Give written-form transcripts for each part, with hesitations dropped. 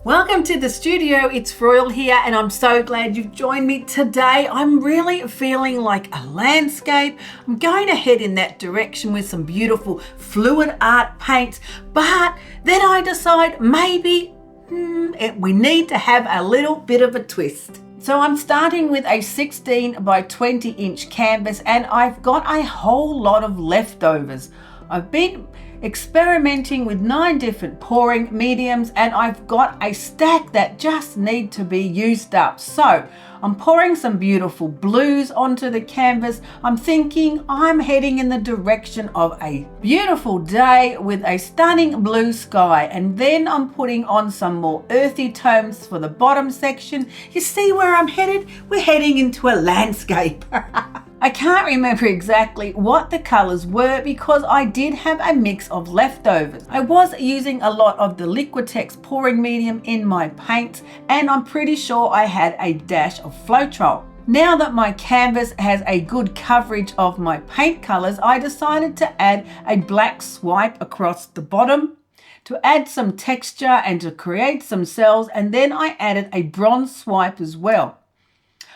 Welcome to the studio, it's Froyle here and I'm so glad you've joined me today. I'm really feeling like a landscape. I'm going to head in that direction with some beautiful fluid art paints, but then I decide maybe we need to have a little bit of a twist. So I'm starting with a 16 by 20 inch canvas and I've got a whole lot of leftovers. I've been experimenting with 9 different pouring mediums and I've got a stack that just need to be used up. So I'm pouring some beautiful blues onto the canvas. I'm thinking I'm heading in the direction of a beautiful day with a stunning blue sky, and then I'm putting on some more earthy tones for the bottom section. You see where I'm headed? We're heading into a landscape. I can't remember exactly what the colors were because I did have a mix of leftovers. I was using a lot of the Liquitex Pouring Medium in my paints and I'm pretty sure I had a dash of FroyleArt. Now that my canvas has a good coverage of my paint colors, I decided to add a black swipe across the bottom to add some texture and to create some cells, and then I added a bronze swipe as well.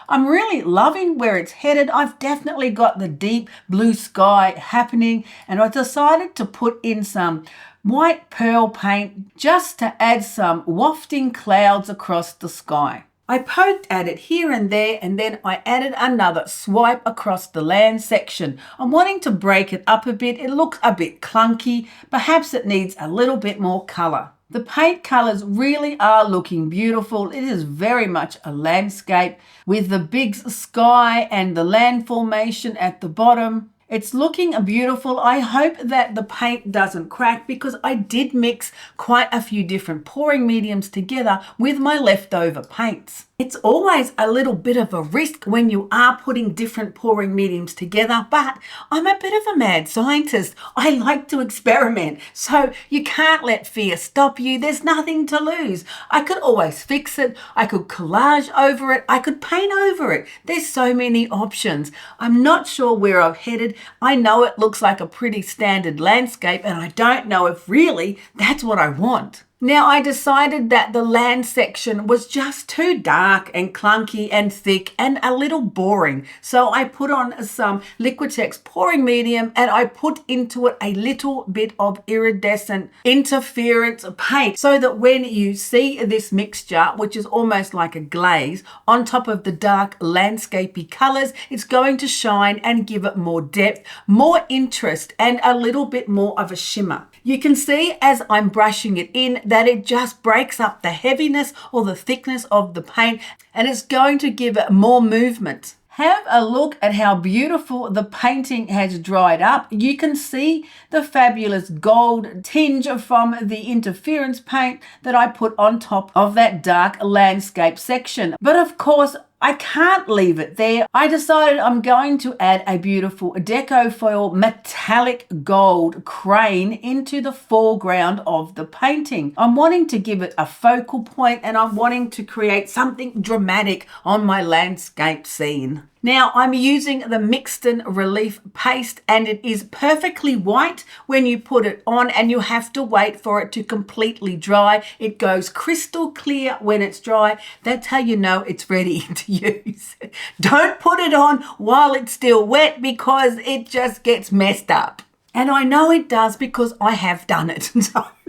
I'm really loving where it's headed. I've definitely got the deep blue sky happening, and I decided to put in some white pearl paint just to add some wafting clouds across the sky. I poked at it here and there, and then I added another swipe across the land section. I'm wanting to break it up a bit. It looks a bit clunky. Perhaps it needs a little bit more color. The paint colors really are looking beautiful. It is very much a landscape with the big sky and the land formation at the bottom. It's looking beautiful. I hope that the paint doesn't crack because I did mix quite a few different pouring mediums together with my leftover paints. It's always a little bit of a risk when you are putting different pouring mediums together, but I'm a bit of a mad scientist. I like to experiment, so you can't let fear stop you. There's nothing to lose. I could always fix it. I could collage over it. I could paint over it. There's so many options. I'm not sure where I've headed. I know it looks like a pretty standard landscape, and I don't know if really that's what I want. Now I decided that the land section was just too dark and clunky and thick and a little boring. So I put on some Liquitex Pouring Medium and I put into it a little bit of iridescent interference paint so that when you see this mixture, which is almost like a glaze, on top of the dark landscapey colors, it's going to shine and give it more depth, more interest, and a little bit more of a shimmer. You can see as I'm brushing it in that it just breaks up the heaviness or the thickness of the paint, and it's going to give it more movement. Have a look at how beautiful the painting has dried up. You can see the fabulous gold tinge from the interference paint that I put on top of that dark landscape section. But of course, I can't leave it there. I decided I'm going to add a beautiful deco foil metallic gold crane into the foreground of the painting. I'm wanting to give it a focal point and I'm wanting to create something dramatic on my landscape scene. Now I'm using the Mixton Relief Paste and it is perfectly white when you put it on and you have to wait for it to completely dry. It goes crystal clear when it's dry. That's how you know it's ready to use. Don't put it on while it's still wet because it just gets messed up. And I know it does because I have done it.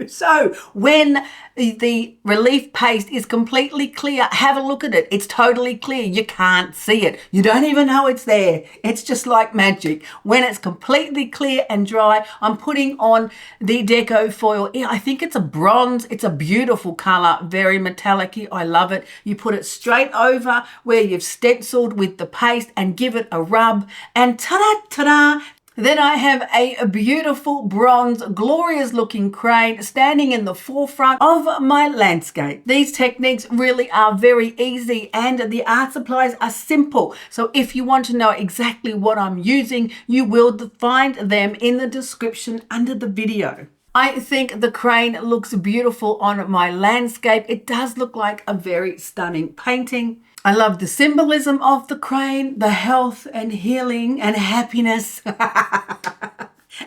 So when the relief paste is completely clear, have a look at it. It's totally clear. You can't see it. You don't even know it's there. It's just like magic. When it's completely clear and dry, I'm putting on the deco foil. I think it's a bronze. It's a beautiful color, very metallic-y. I love it. You put it straight over where you've stenciled with the paste and give it a rub and ta-da, ta-da. Then I have a beautiful bronze, glorious looking crane standing in the forefront of my landscape. These techniques really are very easy and the art supplies are simple. So if you want to know exactly what I'm using, you will find them in the description under the video. I think the crane looks beautiful on my landscape. It does look like a very stunning painting. I love the symbolism of the crane, the health and healing and happiness.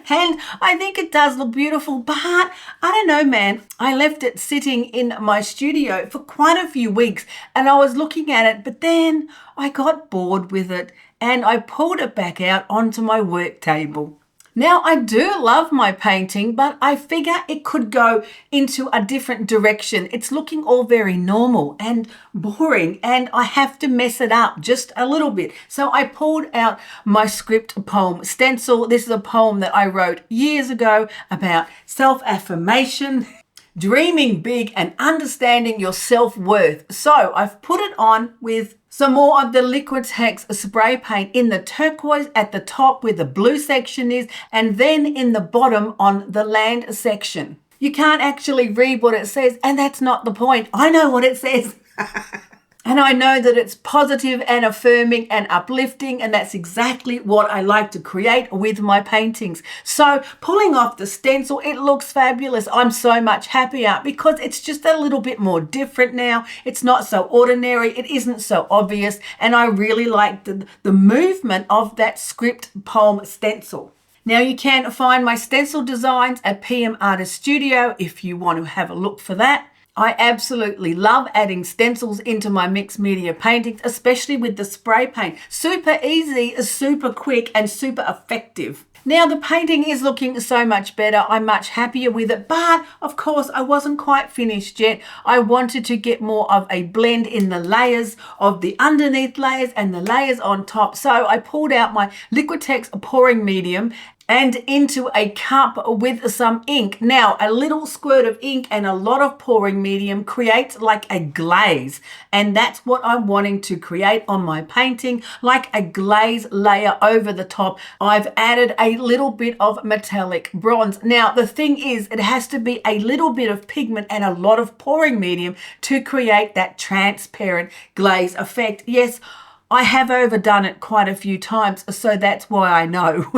And I think it does look beautiful, but I don't know, man. I left it sitting in my studio for quite a few weeks and I was looking at it, but then I got bored with it and I pulled it back out onto my work table. Now, I do love my painting, but I figure it could go into a different direction. It's looking all very normal and boring, and I have to mess it up just a little bit. So I pulled out my script poem stencil. This is a poem that I wrote years ago about self-affirmation, dreaming big, and understanding your self-worth. So I've put it on with some more of the Liquitex spray paint in the turquoise at the top where the blue section is, and then in the bottom on the land section. You can't actually read what it says, and that's not the point. I know what it says. And I know that it's positive and affirming and uplifting, and that's exactly what I like to create with my paintings. So pulling off the stencil, it looks fabulous. I'm so much happier because it's just a little bit more different now. It's not so ordinary. It isn't so obvious. And I really like the movement of that script poem stencil. Now you can find my stencil designs at PM Artist Studio if you want to have a look for that. I absolutely love adding stencils into my mixed media paintings, especially with the spray paint. Super easy, super quick, and super effective. Now the painting is looking so much better. I'm much happier with it, but of course I wasn't quite finished yet. I wanted to get more of a blend in the layers of the underneath layers and the layers on top. So I pulled out my Liquitex Pouring Medium and into a cup with some ink. Now, a little squirt of ink and a lot of pouring medium creates like a glaze. And that's what I'm wanting to create on my painting, like a glaze layer over the top. I've added a little bit of metallic bronze. Now, the thing is, it has to be a little bit of pigment and a lot of pouring medium to create that transparent glaze effect. Yes, I have overdone it quite a few times, so that's why I know.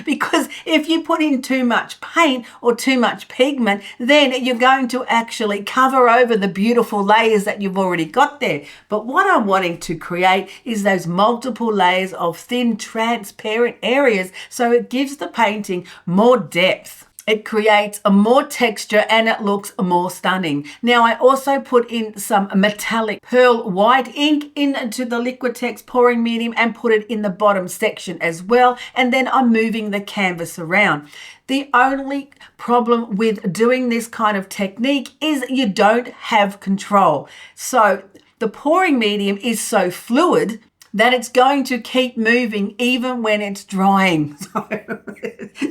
Because if you put in too much paint or too much pigment, then you're going to actually cover over the beautiful layers that you've already got there. But what I'm wanting to create is those multiple layers of thin, transparent areas, so it gives the painting more depth. It creates a more texture and it looks more stunning. Now I also put in some metallic pearl white ink into the Liquitex Pouring Medium and put it in the bottom section as well. And then I'm moving the canvas around. The only problem with doing this kind of technique is you don't have control. So the pouring medium is so fluid that it's going to keep moving even when it's drying.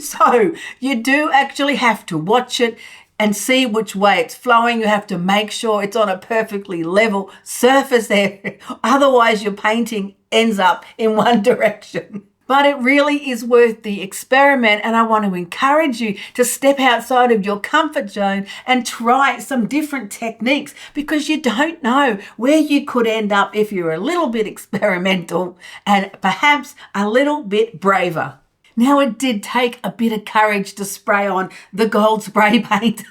So you do actually have to watch it and see which way it's flowing. You have to make sure it's on a perfectly level surface there. Otherwise, your painting ends up in one direction. But it really is worth the experiment, and I want to encourage you to step outside of your comfort zone and try some different techniques, because you don't know where you could end up if you're a little bit experimental and perhaps a little bit braver. Now, it did take a bit of courage to spray on the gold spray paint.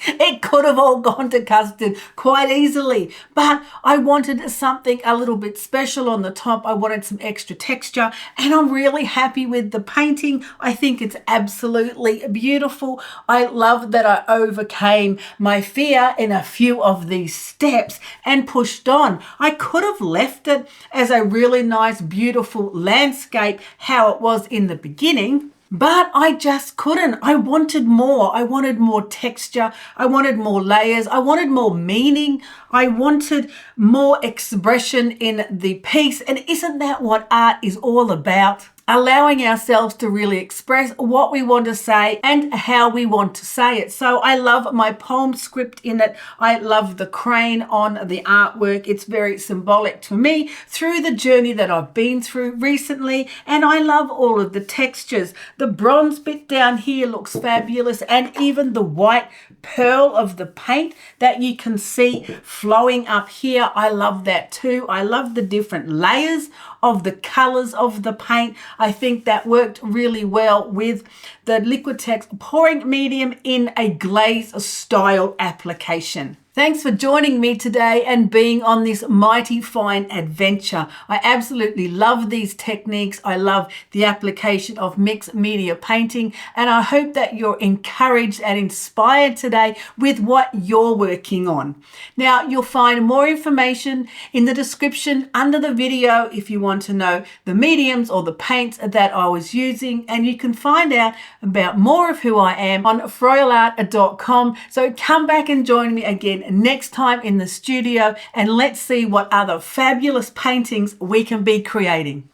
It could have all gone to custard quite easily, but I wanted something a little bit special on the top. I wanted some extra texture, and I'm really happy with the painting. I think it's absolutely beautiful. I love that I overcame my fear in a few of these steps and pushed on. I could have left it as a really nice, beautiful landscape, how it was in the beginning, but I just couldn't. I wanted more. I wanted more texture. I wanted more layers. I wanted more meaning. I wanted more expression in the piece. And isn't that what art is all about? Allowing ourselves to really express what we want to say and how we want to say it. So I love my poem script in it. I love the crane on the artwork. It's very symbolic to me through the journey that I've been through recently. And I love all of the textures. The bronze bit down here looks fabulous, and even the white pearl of the paint that you can see flowing up here. I love that too. I love the different layers of the colors of the paint. I think that worked really well with the Liquitex Pouring Medium in a glaze style application. Thanks for joining me today and being on this mighty fine adventure. I absolutely love these techniques. I love the application of mixed media painting, and I hope that you're encouraged and inspired today with what you're working on. Now, you'll find more information in the description under the video if you want to know the mediums or the paints that I was using, and you can find out about more of who I am on FroyleArt.com. So come back and join me again next time in the studio, and let's see what other fabulous paintings we can be creating.